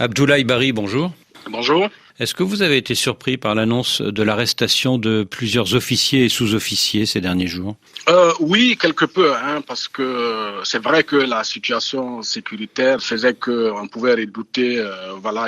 Abdoulaye Bari, bonjour. Bonjour. Est-ce que vous avez été surpris par l'annonce de l'arrestation de plusieurs officiers et sous-officiers ces derniers jours? Oui, quelque peu, parce que c'est vrai que la situation sécuritaire faisait qu'on pouvait redouter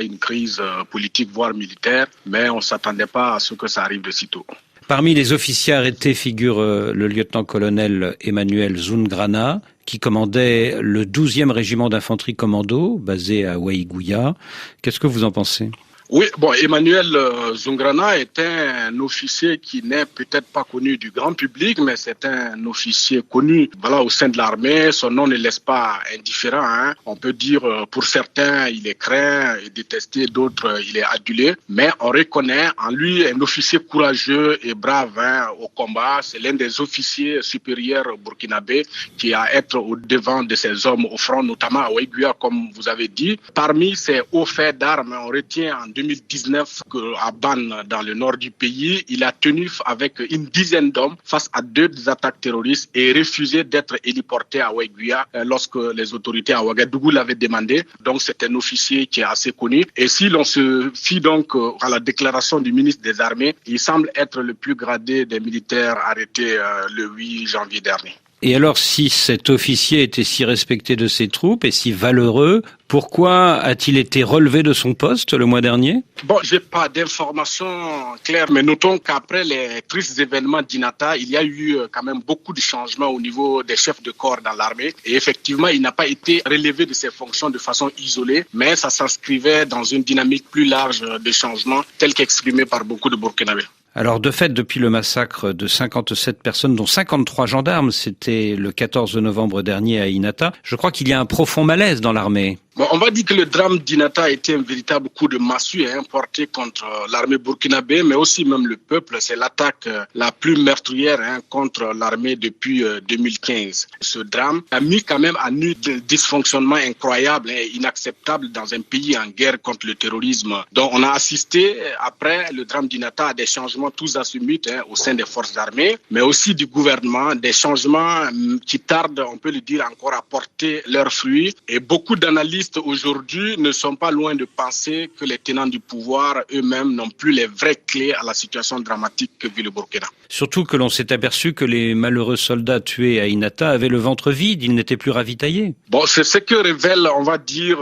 une crise politique, voire militaire, mais on ne s'attendait pas à ce que ça arrive de sitôt. Parmi les officiers arrêtés figure le lieutenant-colonel Emmanuel Zoungrana, qui commandait le 12e régiment d'infanterie commando, basé à Waïgouya. Qu'est-ce que vous en pensez ? Oui, Emmanuel Zoungrana était un officier qui n'est peut-être pas connu du grand public, mais c'est un officier connu au sein de l'armée. Son nom ne laisse pas indifférent. On peut dire, pour certains, il est craint et détesté, d'autres, il est adulé. Mais on reconnaît en lui un officier courageux et brave au combat. C'est l'un des officiers supérieurs burkinabés qui a à être au devant de ses hommes au front, notamment à Waïgouya, comme vous avez dit. Parmi ces hauts faits d'armes, on retient en 2019 à Ban, dans le nord du pays, il a tenu avec une dizaine d'hommes face à 2 attaques terroristes et refusé d'être héliporté à Waïgouya lorsque les autorités à Ouagadougou l'avaient demandé. Donc c'est un officier qui est assez connu. Et si l'on se fie donc à la déclaration du ministre des Armées, il semble être le plus gradé des militaires arrêtés le 8 janvier dernier. Et alors, si cet officier était si respecté de ses troupes et si valeureux, pourquoi a-t-il été relevé de son poste le mois dernier ? J'ai pas d'informations claires, mais notons qu'après les tristes événements d'Inata, il y a eu quand même beaucoup de changements au niveau des chefs de corps dans l'armée. Et effectivement, il n'a pas été relevé de ses fonctions de façon isolée, mais ça s'inscrivait dans une dynamique plus large de changement, telle qu'exprimée par beaucoup de Burkinabés. Alors, de fait, depuis le massacre de 57 personnes, dont 53 gendarmes, c'était le 14 novembre dernier à Inata, je crois qu'il y a un profond malaise dans l'armée. On va dire que le drame d'Inata a été un véritable coup de massue porté contre l'armée burkinabé, mais aussi même le peuple. C'est l'attaque la plus meurtrière contre l'armée depuis 2015. Ce drame a mis quand même à nu des dysfonctionnements incroyables et inacceptables dans un pays en guerre contre le terrorisme. Donc on a assisté, après le drame d'Inata, à des changements tous azimuts au sein des forces armées, mais aussi du gouvernement, des changements qui tardent, on peut le dire, encore à porter leurs fruits. Et beaucoup d'analystes aujourd'hui ne sont pas loin de penser que les tenants du pouvoir eux-mêmes n'ont plus les vraies clés à la situation dramatique que vit le Burkina. Surtout que l'on s'est aperçu que les malheureux soldats tués à Inata avaient le ventre vide, ils n'étaient plus ravitaillés. C'est ce que révèle, on va dire,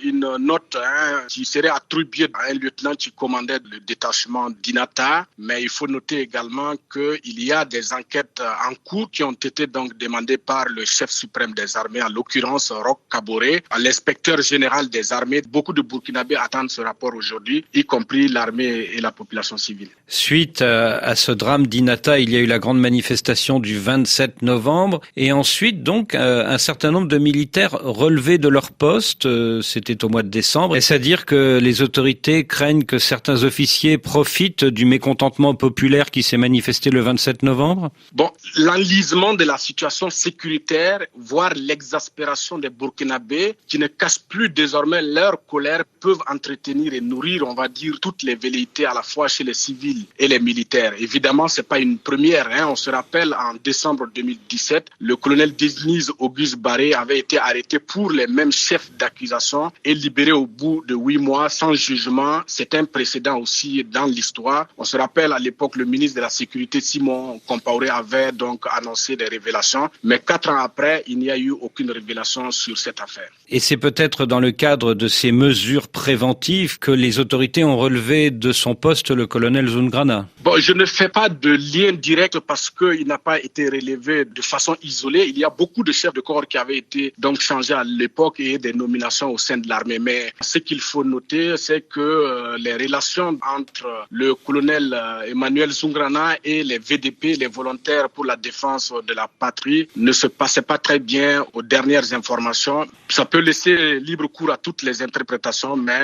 une note qui serait attribuée à un lieutenant qui commandait le détachement d'Inata. Mais il faut noter également qu'il y a des enquêtes en cours qui ont été donc demandées par le chef suprême des armées, en l'occurrence Roch Kaboré, à l'inspecteur général des armées. Beaucoup de Burkinabés attendent ce rapport aujourd'hui, y compris l'armée et la population civile. Suite à ce drame d'Inata, il y a eu la grande manifestation du 27 novembre et ensuite donc un certain nombre de militaires relevés de leur poste, c'était au mois de décembre. Est-ce à dire que les autorités craignent que certains officiers profitent du mécontentement populaire qui s'est manifesté le 27 novembre ? L'enlisement de la situation sécuritaire, voire l'exaspération des Burkinabés qui ne cachent plus désormais leur colère, peuvent entretenir et nourrir, on va dire, toutes les velléités à la fois chez les civils et les militaires. Évidemment, c'est pas une première. On se rappelle, en décembre 2017, le colonel Denise Auguste Barré avait été arrêté pour les mêmes chefs d'accusation et libéré au bout de 8 mois sans jugement. C'est un précédent aussi dans l'histoire. On se rappelle, à l'époque, le ministre de la Sécurité, Simon Compaoré, avait donc annoncé des révélations. Mais 4 ans après, il n'y a eu aucune révélation sur cette affaire. Et c'est peut-être dans le cadre de ces mesures préventives que les autorités ont relevé de son poste le colonel Zoungrana. Je ne fais pas de lien direct parce qu'il n'a pas été relevé de façon isolée. Il y a beaucoup de chefs de corps qui avaient été donc changés à l'époque et des nominations au sein de l'armée. Mais ce qu'il faut noter, c'est que les relations entre le colonel Emmanuel Zoungrana et les VDP, les volontaires pour la défense de la patrie, ne se passaient pas très bien aux dernières informations. Ça peut laisser libre cours à toutes les interprétations, mais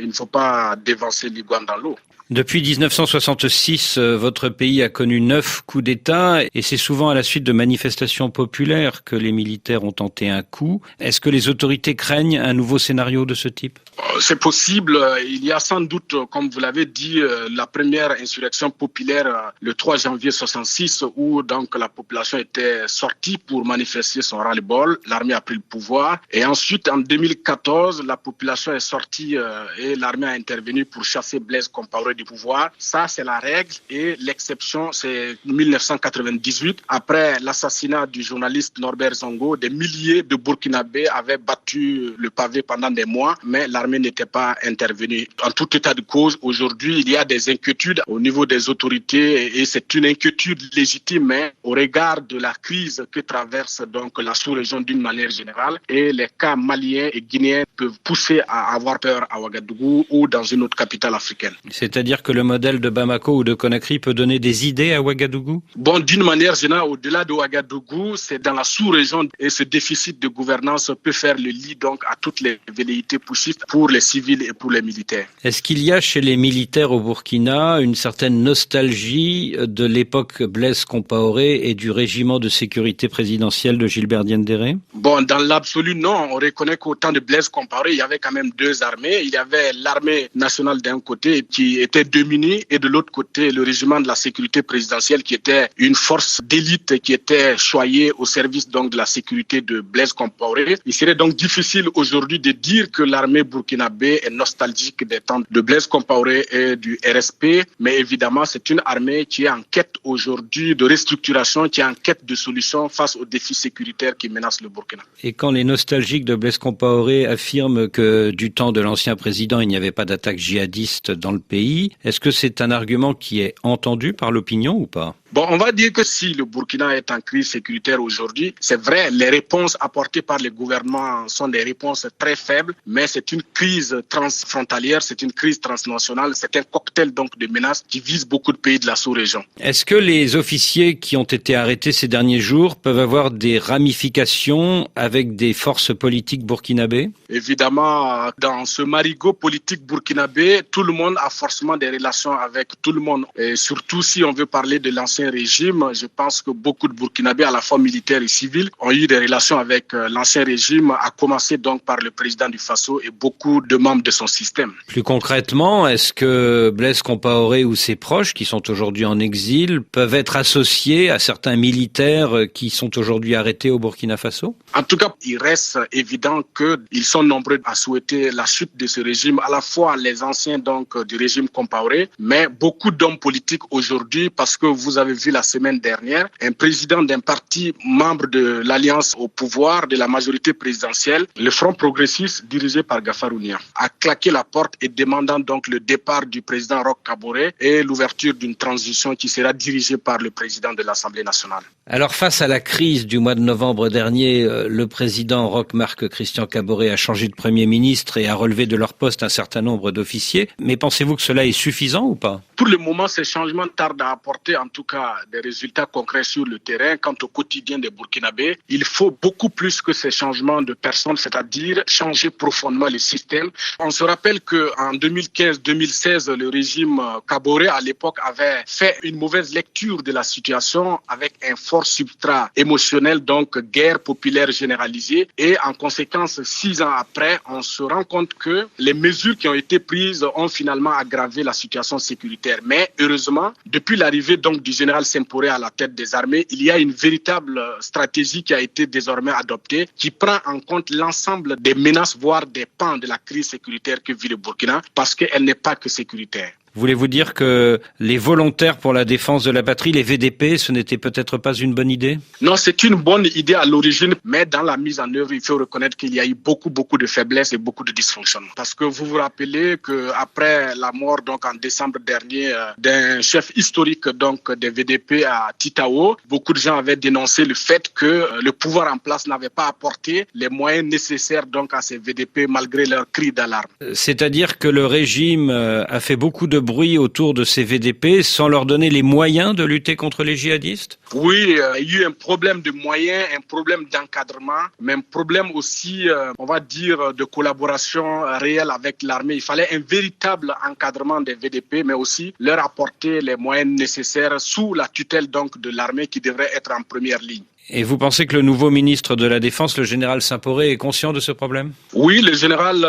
il ne faut pas dévancer l'iguane dans l'eau. Depuis 1966, votre pays a connu 9 coups d'État et c'est souvent à la suite de manifestations populaires que les militaires ont tenté un coup. Est-ce que les autorités craignent un nouveau scénario de ce type ? C'est possible. Il y a sans doute, comme vous l'avez dit, la première insurrection populaire le 3 janvier 66 où donc la population était sortie pour manifester son ras-le-bol. L'armée a pris le pouvoir. Et ensuite, en 2014, la population est sortie et l'armée a intervenu pour chasser Blaise Compaoré du pouvoir. Ça, c'est la règle. Et l'exception, c'est 1998. Après l'assassinat du journaliste Norbert Zongo, des milliers de Burkinabés avaient battu le pavé pendant des mois, mais l'armée n'était pas intervenue. En tout état de cause, aujourd'hui, il y a des inquiétudes au niveau des autorités et c'est une inquiétude légitime au regard de la crise que traverse donc la sous-région d'une manière générale et les cas maliens et guinéens peuvent pousser à avoir peur à Ouagadougou ou dans une autre capitale africaine. C'est-à-dire que le modèle de Bamako ou de Conakry peut donner des idées à Ouagadougou ? Bon, d'une manière générale, au-delà de Ouagadougou, c'est dans la sous-région et ce déficit de gouvernance peut faire le lit donc à toutes les velléités pushistes pour les civils et pour les militaires. Est-ce qu'il y a chez les militaires au Burkina une certaine nostalgie de l'époque Blaise Compaoré et du régiment de sécurité présidentielle de Gilbert Diendéré ? Bon, dans l'absolu, non. On reconnaît qu'au temps de Blaise Compaoré, il y avait quand même deux armées. Il y avait l'armée nationale d'un côté qui était démunie et de l'autre côté, le régiment de la sécurité présidentielle qui était une force d'élite qui était choyée au service donc de la sécurité de Blaise Compaoré. Il serait donc difficile aujourd'hui de dire que l'armée burkinabé est nostalgique des temps de Blaise Compaoré et du RSP, mais évidemment, c'est une armée qui est en quête aujourd'hui de restructuration, qui est en quête de solutions face aux défis sécuritaires qui menacent le Burkina. Et quand les nostalgiques de Blaise Compaoré affirment que du temps de l'ancien président, il n'y avait pas d'attaque djihadiste dans le pays, est-ce que c'est un argument qui est entendu par l'opinion ou pas ? Bon, on va dire que si le Burkina est en crise sécuritaire aujourd'hui, c'est vrai, les réponses apportées par les gouvernements sont des réponses très faibles, mais c'est une crise transfrontalière, c'est une crise transnationale, c'est un cocktail donc de menaces qui vise beaucoup de pays de la sous-région. Est-ce que les officiers qui ont été arrêtés ces derniers jours peuvent avoir des ramifications avec des forces politiques burkinabées ? Évidemment, dans ce marigot politique burkinabé, tout le monde a forcément des relations avec tout le monde. Et surtout si on veut parler de l'ancien régime, je pense que beaucoup de Burkinabés, à la fois militaires et civils, ont eu des relations avec l'ancien régime, à commencer donc par le président du Faso et beaucoup de membres de son système. Plus concrètement, est-ce que Blaise Compaoré ou ses proches, qui sont aujourd'hui en exil, peuvent être associés à certains militaires qui sont aujourd'hui arrêtés au Burkina Faso ? En tout cas, il reste évident qu'ils sont nombreux à souhaiter la chute de ce régime, à la fois les anciens donc du régime Compaoré, mais beaucoup d'hommes politiques aujourd'hui, parce que vous avez vu la semaine dernière, un président d'un parti membre de l'alliance au pouvoir de la majorité présidentielle, le Front progressiste dirigé par Gafarounia, a claqué la porte et demandant donc le départ du président Roch Kaboré et l'ouverture d'une transition qui sera dirigée par le président de l'Assemblée nationale. Alors face à la crise du mois de novembre dernier, le président Roch-Marc Christian Kaboré a changé de Premier ministre et a relevé de leur poste un certain nombre d'officiers. Mais pensez-vous que cela est suffisant ou pas ? Pour le moment, ces changements tardent à apporter en tout cas des résultats concrets sur le terrain. Quant au quotidien des Burkinabés, il faut beaucoup plus que ces changements de personnes, c'est-à-dire changer profondément le système. On se rappelle qu'en 2015-2016, le régime Kaboré à l'époque avait fait une mauvaise lecture de la situation avec un fort substrat émotionnel, donc guerre populaire généralisée. Et en conséquence, 6 ans après, on se rend compte que les mesures qui ont été prises ont finalement aggravé la situation sécuritaire. Mais heureusement, depuis l'arrivée donc du général Semporé à la tête des armées, il y a une véritable stratégie qui a été désormais adoptée, qui prend en compte l'ensemble des menaces, voire des pans de la crise sécuritaire que vit le Burkina, parce qu'elle n'est pas que sécuritaire. Voulez-vous dire que les volontaires pour la défense de la patrie, les VDP, ce n'était peut-être pas une bonne idée ? Non, c'est une bonne idée à l'origine, mais dans la mise en œuvre, il faut reconnaître qu'il y a eu beaucoup de faiblesses et beaucoup de dysfonctionnements. Parce que vous vous rappelez qu'après la mort donc en décembre dernier d'un chef historique donc des VDP à Titao, beaucoup de gens avaient dénoncé le fait que le pouvoir en place n'avait pas apporté les moyens nécessaires donc à ces VDP malgré leurs cris d'alarme. C'est-à-dire que le régime a fait beaucoup de bruit autour de ces VDP sans leur donner les moyens de lutter contre les djihadistes? Oui, il y a eu un problème de moyens, un problème d'encadrement, mais un problème aussi, on va dire, de collaboration réelle avec l'armée. Il fallait un véritable encadrement des VDP, mais aussi leur apporter les moyens nécessaires sous la tutelle donc de l'armée qui devrait être en première ligne. Et vous pensez que le nouveau ministre de la Défense, le général Simporé, est conscient de ce problème? Oui, le général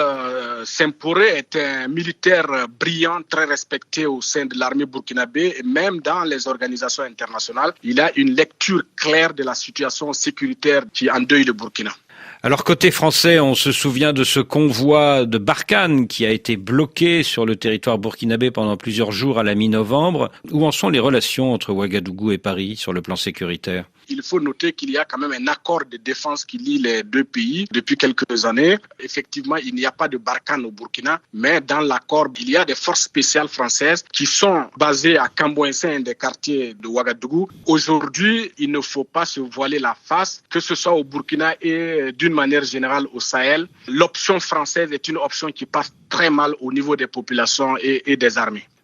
Simporé est un militaire brillant, très respecté au sein de l'armée burkinabé et même dans les organisations internationales. Il a une lecture claire de la situation sécuritaire qui endeuille le Burkina. Alors côté français, on se souvient de ce convoi de Barkhane qui a été bloqué sur le territoire burkinabé pendant plusieurs jours à la mi-novembre. Où en sont les relations entre Ouagadougou et Paris sur le plan sécuritaire? Il faut noter qu'il y a quand même un accord de défense qui lie les deux pays depuis quelques années. Effectivement, il n'y a pas de Barkhane au Burkina, mais dans l'accord, il y a des forces spéciales françaises qui sont basées à Kambouensé, un des quartiers de Ouagadougou. Aujourd'hui, il ne faut pas se voiler la face, que ce soit au Burkina et d'une manière générale au Sahel. L'option française est une option qui passe très mal au niveau des populations et des armées.